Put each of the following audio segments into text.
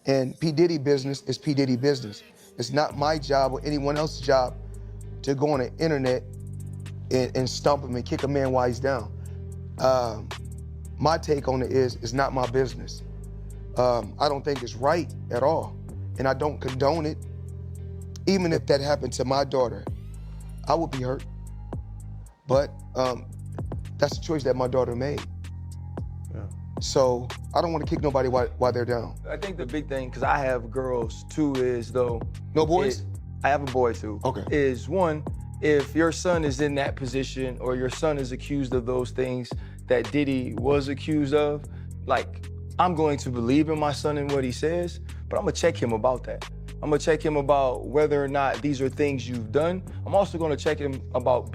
And P. Diddy business is P. Diddy business. It's not my job or anyone else's job to go on the internet and stump him and kick a man while he's down. My take on it is, it's not my business. I don't think it's right at all, and I don't condone it. Even if that happened to my daughter, I would be hurt. But that's a choice that my daughter made. Yeah. So I don't want to kick nobody while they're down. I think the big thing, because I have girls too, is though. No boys? I have a boy too. Okay. Is one, if your son is in that position or your son is accused of those things that Diddy was accused of, like, I'm going to believe in my son and what he says, but I'm gonna check him about that. I'm gonna check him about whether or not these are things you've done. I'm also gonna check him about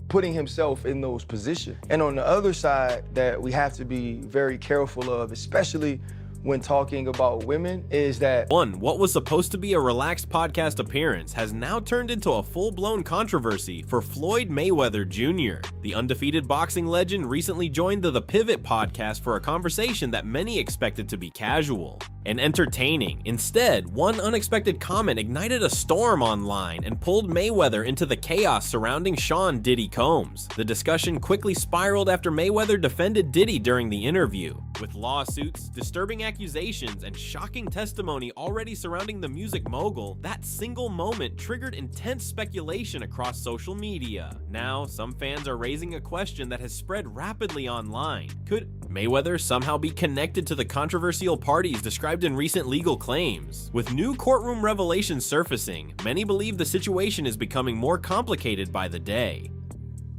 putting himself in those positions. And on the other side that we have to be very careful of, especially when talking about women, is that what was supposed to be a relaxed podcast appearance has now turned into a full-blown controversy for Floyd Mayweather Jr. The undefeated boxing legend recently joined the Pivot podcast for a conversation that many expected to be casual and entertaining. Instead, one unexpected comment ignited a storm online and pulled Mayweather into the chaos surrounding Sean Diddy Combs. The discussion quickly spiraled after Mayweather defended Diddy during the interview. With lawsuits, disturbing accusations, and shocking testimony already surrounding the music mogul, that single moment triggered intense speculation across social media. Now, some fans are raising a question that has spread rapidly online. Could Mayweather somehow be connected to the controversial parties described in recent legal claims? With new courtroom revelations surfacing, many believe the situation is becoming more complicated by the day.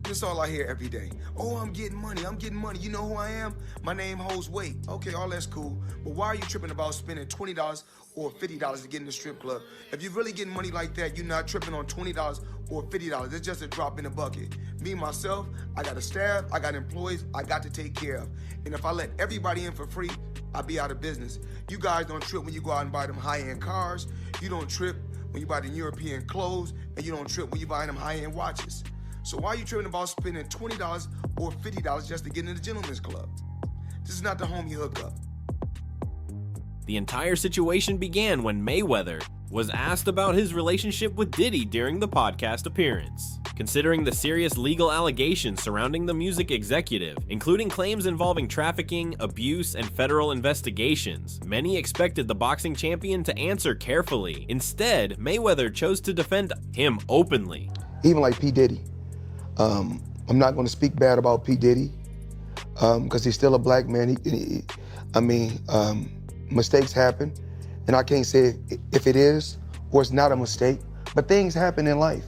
That's all I hear every day. Oh, I'm getting money. You know who I am? My name holds weight. Okay, all that's cool. But why are you tripping about spending $20 or $50 to get in the strip club? If you're really getting money like that, you're not tripping on $20 or $50. It's just a drop in the bucket. Me, myself, I got a staff, I got employees, I got to take care of. And if I let everybody in for free, I'll be out of business. You guys don't trip when you go out and buy them high-end cars. You don't trip when you buy the European clothes. And you don't trip when you buy them high-end watches. So why are you tripping about spending $20 or $50 just to get in the gentleman's club? This is not the homie hookup. The entire situation began when Mayweather was asked about his relationship with Diddy during the podcast appearance. Considering the serious legal allegations surrounding the music executive, including claims involving trafficking, abuse, and federal investigations, many expected the boxing champion to answer carefully. Instead, Mayweather chose to defend him openly. Even like P. Diddy. I'm not going to speak bad about P. Diddy because he's still a black man. Mistakes happen, and I can't say if it is or it's not a mistake, but things happen in life.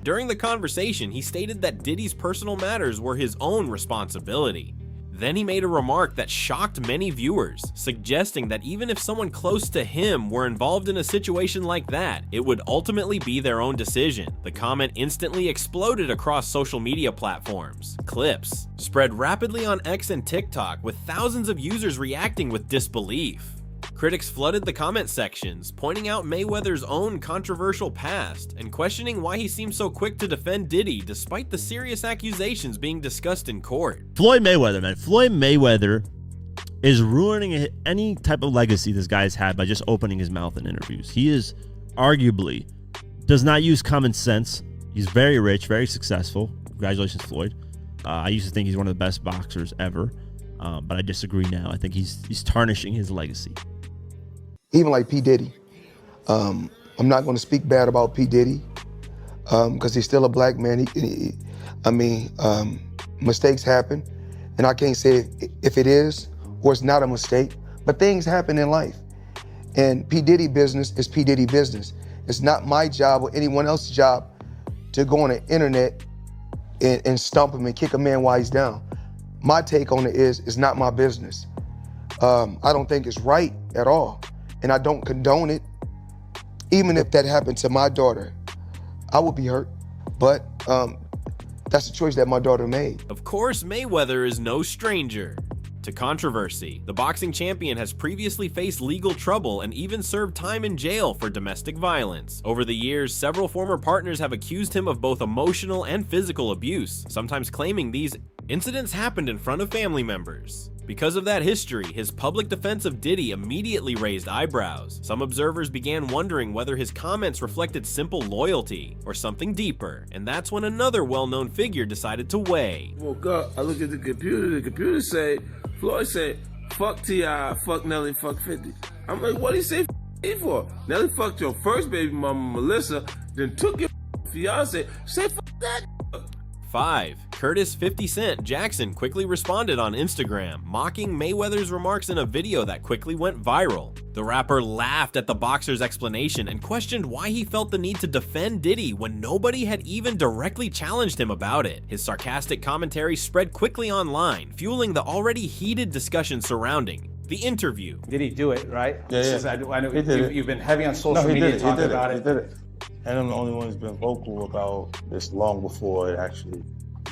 During the conversation, he stated that Diddy's personal matters were his own responsibility. Then he made a remark that shocked many viewers, suggesting that even if someone close to him were involved in a situation like that, it would ultimately be their own decision. The comment instantly exploded across social media platforms. Clips spread rapidly on X and TikTok, with thousands of users reacting with disbelief. Critics flooded the comment sections, pointing out Mayweather's own controversial past and questioning why he seems so quick to defend Diddy despite the serious accusations being discussed in court. Floyd Mayweather, man. Floyd Mayweather is ruining any type of legacy this guy's had by just opening his mouth in interviews. He is arguably does not use common sense. He's very rich, very successful. Congratulations, Floyd. I used to think he's one of the best boxers ever, but I disagree now. I think he's tarnishing his legacy. Even like P. Diddy. I'm not going to speak bad about P. Diddy because he's still a black man. Mistakes happen, and I can't say if it is or it's not a mistake, but things happen in life. And P. Diddy business is P. Diddy business. It's not my job or anyone else's job to go on the internet and stump him and kick a man while he's down. My take on it is, it's not my business. I don't think it's right at all. And I don't condone it. Even if that happened to my daughter, I would be hurt. But that's a choice that my daughter made. Of course, Mayweather is no stranger to controversy. The boxing champion has previously faced legal trouble and even served time in jail for domestic violence. Over the years, several former partners have accused him of both emotional and physical abuse, sometimes claiming these Incidents happened in front of family members. Because of that history, his public defense of Diddy immediately raised eyebrows. Some observers began wondering whether his comments reflected simple loyalty or something deeper, and that's when another well-known figure decided to weigh. Woke up, I look at the computer say, Floyd said, fuck T.I., fuck Nelly, fuck 50. I'm like, what did he say f for? Nelly fucked your first baby mama, Melissa, then took your fiance, say fuck that. 5. Curtis 50 Cent Jackson quickly responded on Instagram, mocking Mayweather's remarks in a video that quickly went viral. The rapper laughed at the boxer's explanation and questioned why he felt the need to defend Diddy when nobody had even directly challenged him about it. His sarcastic commentary spread quickly online, fueling the already heated discussion surrounding the interview. Did he do it, right? Yeah. I know He did it. you've been heavy on social No, he media did it. talking He did about it. it. He did it. And I'm the only one who's been vocal about this long before it actually.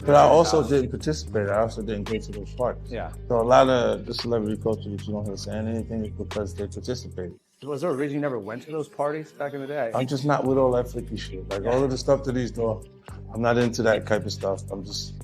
But I also didn't participate. I also didn't go to those parties. Yeah. So a lot of the celebrity culture that you don't hear saying anything is because they participated. Was there a reason you never went to those parties back in the day? I'm just not with all that flicky shit. Like all of the stuff that he's doing, I'm not into that type of stuff. I'm just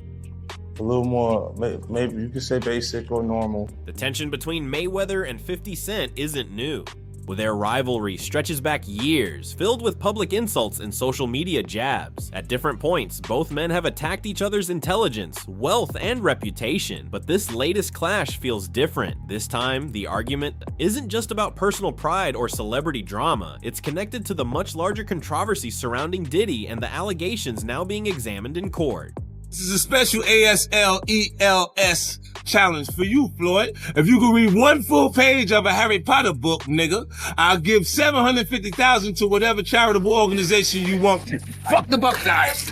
a little more, maybe you could say basic or normal. The tension between Mayweather and 50 Cent isn't new. Their rivalry stretches back years, filled with public insults and social media jabs. At different points, both men have attacked each other's intelligence, wealth, and reputation. But this latest clash feels different. This time, the argument isn't just about personal pride or celebrity drama. It's connected to the much larger controversy surrounding Diddy and the allegations now being examined in court. This is a special ASLELS challenge for you, Floyd. If you can read one full page of a Harry Potter book, nigga, I'll give $750,000 to whatever charitable organization you want to. Fuck the Buckeyes.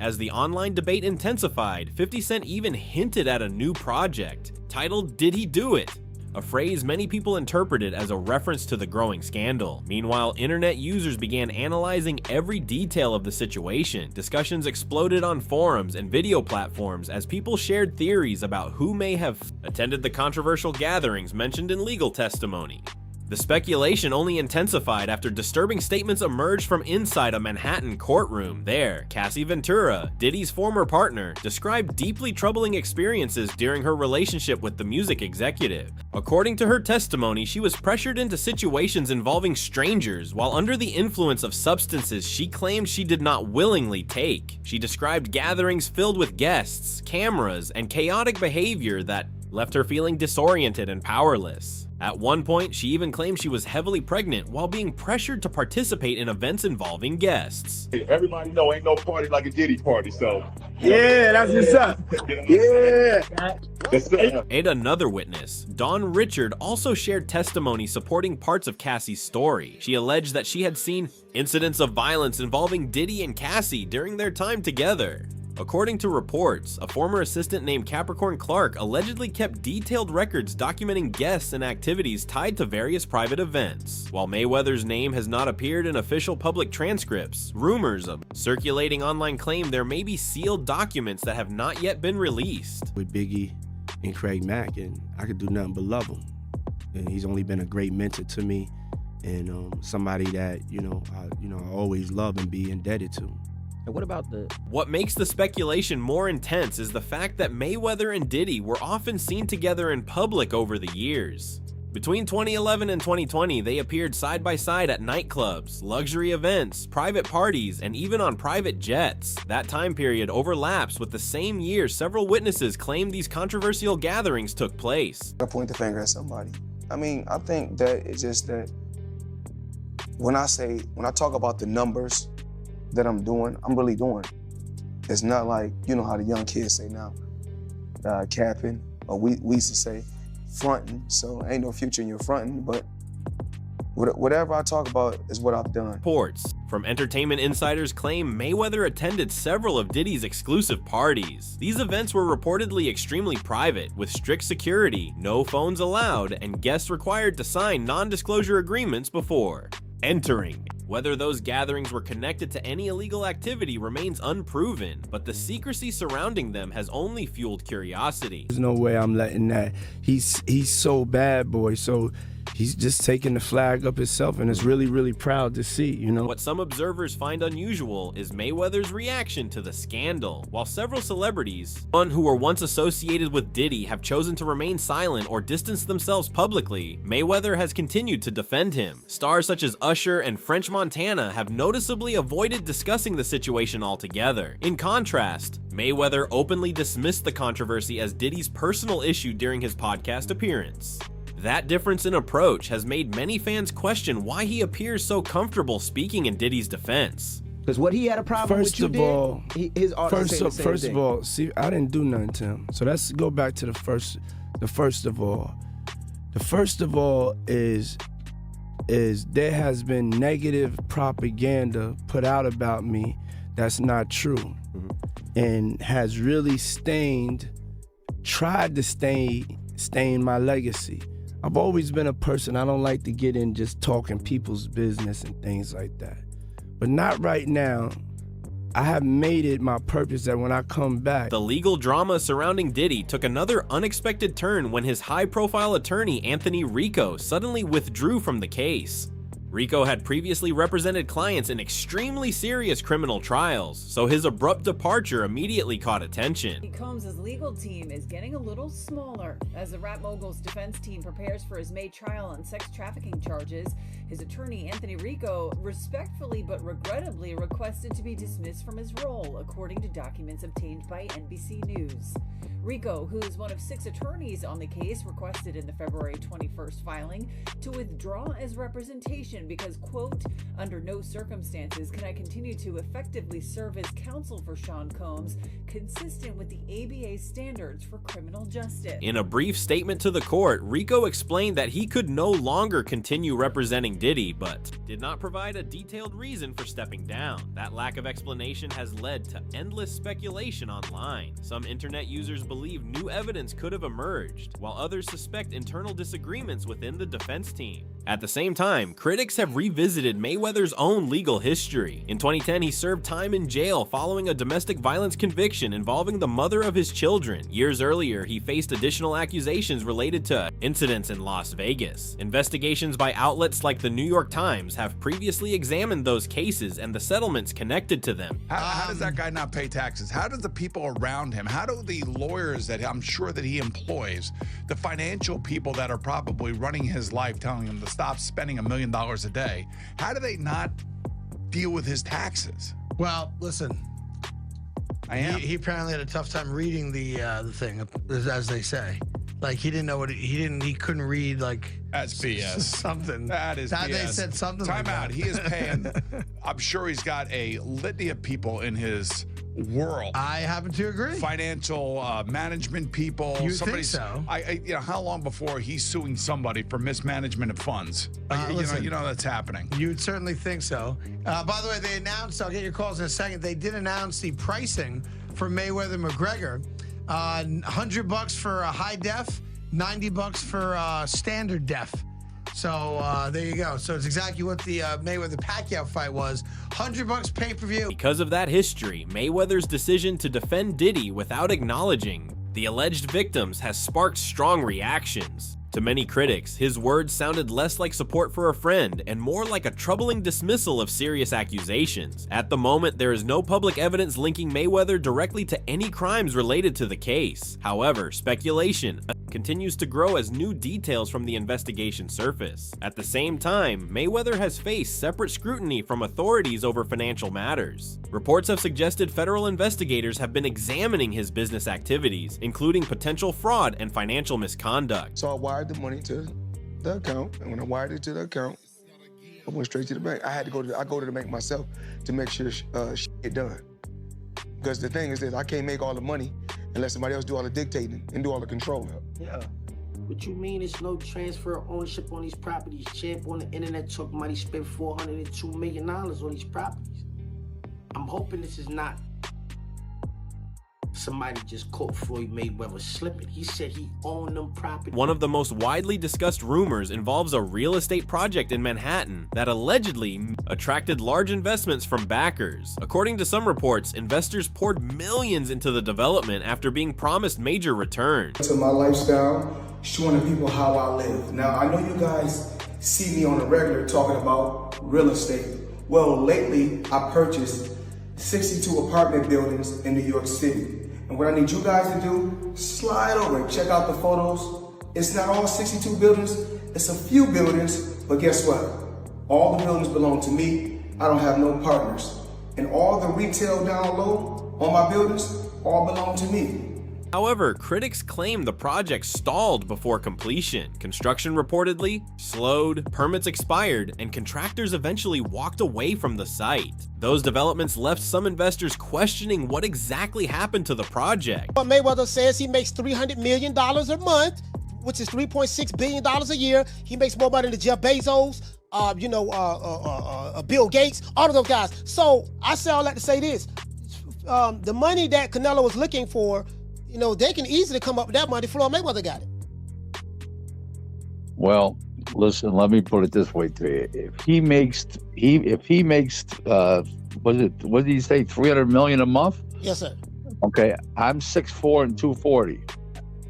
As the online debate intensified, 50 Cent even hinted at a new project titled Did He Do It? A phrase many people interpreted as a reference to the growing scandal. Meanwhile, internet users began analyzing every detail of the situation. Discussions exploded on forums and video platforms as people shared theories about who may have attended the controversial gatherings mentioned in legal testimony. The speculation only intensified after disturbing statements emerged from inside a Manhattan courtroom. There, Cassie Ventura, Diddy's former partner, described deeply troubling experiences during her relationship with the music executive. According to her testimony, she was pressured into situations involving strangers while under the influence of substances she claimed she did not willingly take. She described gatherings filled with guests, cameras, and chaotic behavior that left her feeling disoriented and powerless. At one point, she even claimed she was heavily pregnant while being pressured to participate in events involving guests. Everybody know ain't no party like a Diddy party, so. Yeah, that's what's up. Yeah. And another witness, Dawn Richard, also shared testimony supporting parts of Cassie's story. She alleged that she had seen incidents of violence involving Diddy and Cassie during their time together. According to reports, a former assistant named Capricorn Clark allegedly kept detailed records documenting guests and activities tied to various private events. While Mayweather's name has not appeared in official public transcripts, rumors of circulating online claim there may be sealed documents that have not yet been released. With Biggie and Craig Mack, and I could do nothing but love him. And he's only been a great mentor to me, and somebody that I always love and be indebted to. And What makes the speculation more intense is the fact that Mayweather and Diddy were often seen together in public over the years. Between 2011 and 2020, they appeared side by side at nightclubs, luxury events, private parties, and even on private jets. That time period overlaps with the same year several witnesses claimed these controversial gatherings took place. I point the finger at somebody. I mean, I think that it's just that when I talk about the numbers that I'm doing, I'm really doing. It's not like, you know how the young kids say now, capping, or we used to say fronting, so ain't no future in your fronting, but whatever I talk about is what I've done. Reports from entertainment insiders claim Mayweather attended several of Diddy's exclusive parties. These events were reportedly extremely private, with strict security, no phones allowed, and guests required to sign non-disclosure agreements before entering. Whether those gatherings were connected to any illegal activity remains unproven, but the secrecy surrounding them has only fueled curiosity. There's no way I'm letting that. He's so bad, boy. So he's just taking the flag up himself, and it's really, really proud to see, you know. What some observers find unusual is Mayweather's reaction to the scandal. While several celebrities, one who were once associated with Diddy, have chosen to remain silent or distance themselves publicly, Mayweather has continued to defend him. Stars such as Usher and French Montana have noticeably avoided discussing the situation altogether. In contrast, Mayweather openly dismissed the controversy as Diddy's personal issue during his podcast appearance. That difference in approach has made many fans question why he appears so comfortable speaking in Diddy's defense. Because what he had a problem with you his audience saying the same first thing. of all, see, I didn't do nothing to him. So let's go back to the first of all. The first of all is there has been negative propaganda put out about me that's not true, and has really tried to stain my legacy. I've always been a person, I don't like to get in just talking people's business and things like that. But not right now. I have made it my purpose that when I come back. The legal drama surrounding Diddy took another unexpected turn when his high-profile attorney Anthony Rico suddenly withdrew from the case. Rico had previously represented clients in extremely serious criminal trials, so his abrupt departure immediately caught attention. Combs' legal team is getting a little smaller. As the rap mogul's defense team prepares for his May trial on sex trafficking charges, his attorney Anthony Rico respectfully but regrettably requested to be dismissed from his role, according to documents obtained by NBC News. Rico, who is one of 6 attorneys on the case, requested in the February 21st filing to withdraw as representation because, quote, under no circumstances can I continue to effectively serve as counsel for Sean Combs, consistent with the ABA standards for criminal justice. In a brief statement to the court, Rico explained that he could no longer continue representing Diddy, but did not provide a detailed reason for stepping down. That lack of explanation has led to endless speculation online. Some internet users believe new evidence could have emerged, while others suspect internal disagreements within the defense team. At the same time, critics have revisited Mayweather's own legal history. In 2010, he served time in jail following a domestic violence conviction involving the mother of his children. Years earlier, he faced additional accusations related to incidents in Las Vegas. Investigations by outlets like the New York Times have previously examined those cases and the settlements connected to them. How does that guy not pay taxes? How do the people around him, how do the lawyers that I'm sure that he employs, the financial people that are probably running his life, telling him to stop spending $1 million a day, how do they not deal with his taxes? Well, listen, he apparently had a tough time reading the thing, as they say. Like he didn't know what he couldn't read, like that's BS. Something that is BS. They said something. Time like out. That. He is paying. I'm sure he's got a litany of people in his world. I happen to agree. Financial management people. You think so? You know, how long before he's suing somebody for mismanagement of funds? You know that's happening. You'd certainly think so. By the way, they announced. I'll get your calls in a second. They did announce the pricing for Mayweather McGregor. $100 for a high def, $90 for standard def. So there you go. So it's exactly what the Mayweather Pacquiao fight was. $100 pay-per-view. Because of that history, Mayweather's decision to defend Diddy without acknowledging the alleged victims has sparked strong reactions. To many critics, his words sounded less like support for a friend and more like a troubling dismissal of serious accusations. At the moment, there is no public evidence linking Mayweather directly to any crimes related to the case. However, speculation continues to grow as new details from the investigation surface. At the same time, Mayweather has faced separate scrutiny from authorities over financial matters. Reports have suggested federal investigators have been examining his business activities, including potential fraud and financial misconduct. So I wired the money to the account, and when I wired it to the account, I went straight to the bank. I go to the bank myself to make sure shit get done. Because the thing is that I can't make all the money unless somebody else do all the dictating and do all the controlling. Yeah. What you mean it's no transfer of ownership on these properties? Champ on the internet talking about he spent $402 million on these properties. I'm hoping this is not somebody just caught Floyd Mayweather slipping. He said he owned them properties. One of the most widely discussed rumors involves a real estate project in Manhattan that allegedly attracted large investments from backers. According to some reports, investors poured millions into the development after being promised major returns. To my lifestyle, showing the people how I live. Now, I know you guys see me on the regular talking about real estate. Well, lately I purchased 62 apartment buildings in New York City. And what I need you guys to do, slide over and check out the photos. It's not all 62 buildings, it's a few buildings, but guess what? All the buildings belong to me. I don't have no partners. And all the retail down low on my buildings all belong to me. However, critics claim the project stalled before completion. Construction reportedly slowed, permits expired, and contractors eventually walked away from the site. Those developments left some investors questioning what exactly happened to the project. But Mayweather says he makes $300 million a month, which is $3.6 billion a year. He makes more money than Jeff Bezos, Bill Gates, all of those guys. So I say all that to say this. The money that Canelo was looking for, they can easily come up with that money. Floyd Mayweather got it. Well, listen, let me put it this way to you. If he makes, what did he say, $300 million a month? Yes, sir. Okay, I'm 6'4" and 240,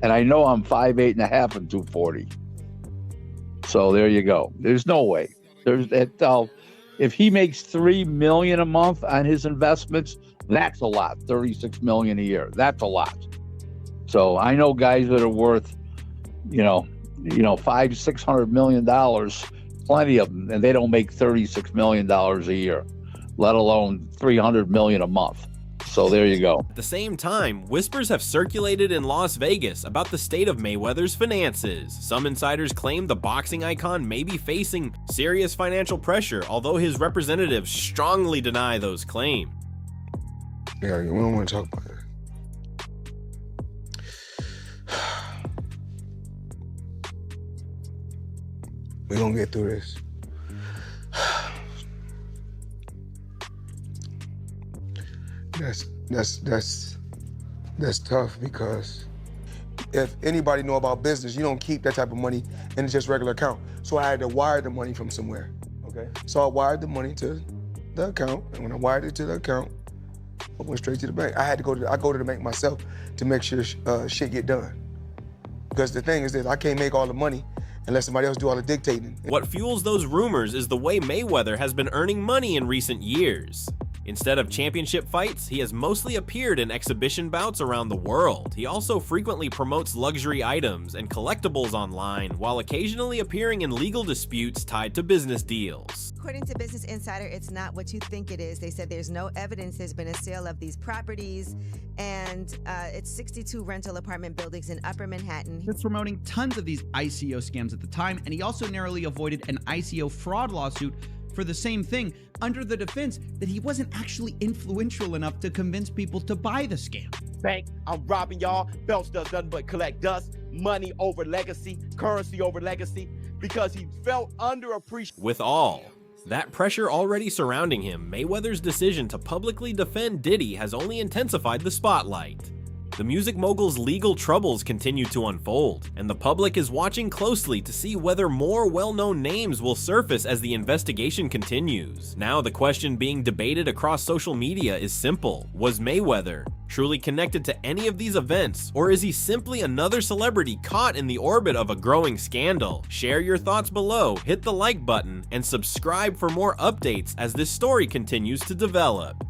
and I know I'm 5'8" and a half and 240. So there you go. There's no way. If he makes $3 million a month on his investments, that's a lot. $36 million a year. That's a lot. So I know guys that are worth, $500-600 million, plenty of them, and they don't make $36 million a year, let alone $300 million a month. So there you go. At the same time, whispers have circulated in Las Vegas about the state of Mayweather's finances. Some insiders claim the boxing icon may be facing serious financial pressure, although his representatives strongly deny those claims. Yeah, we don't want to talk about that. We're gonna get through this. That's tough, because if anybody know about business, you don't keep that type of money in just regular account. So I had to wire the money from somewhere. Okay. So I wired the money to the account, and when I wired it to the account, I went straight to the bank. I go to the bank myself to make sure shit get done. Because the thing is that I can't make all the money unless somebody else do all the dictating. What fuels those rumors is the way Mayweather has been earning money in recent years. Instead of championship fights, he has mostly appeared in exhibition bouts around the world. He also frequently promotes luxury items and collectibles online, while occasionally appearing in legal disputes tied to business deals. According to Business Insider, it's not what you think it is. They said there's no evidence there's been a sale of these properties, and it's 62 rental apartment buildings in Upper Manhattan. He was promoting tons of these ICO scams at the time, and he also narrowly avoided an ICO fraud lawsuit for the same thing, under the defense that he wasn't actually influential enough to convince people to buy the scam. Bank, I'm robbing y'all. Phelps does nothing but collect dust, money over legacy, currency over legacy, because he felt underappreciated. With all that pressure already surrounding him, Mayweather's decision to publicly defend Diddy has only intensified the spotlight. The music mogul's legal troubles continue to unfold, and the public is watching closely to see whether more well-known names will surface as the investigation continues. Now, the question being debated across social media is simple. Was Mayweather truly connected to any of these events, or is he simply another celebrity caught in the orbit of a growing scandal? Share your thoughts below, hit the like button, and subscribe for more updates as this story continues to develop.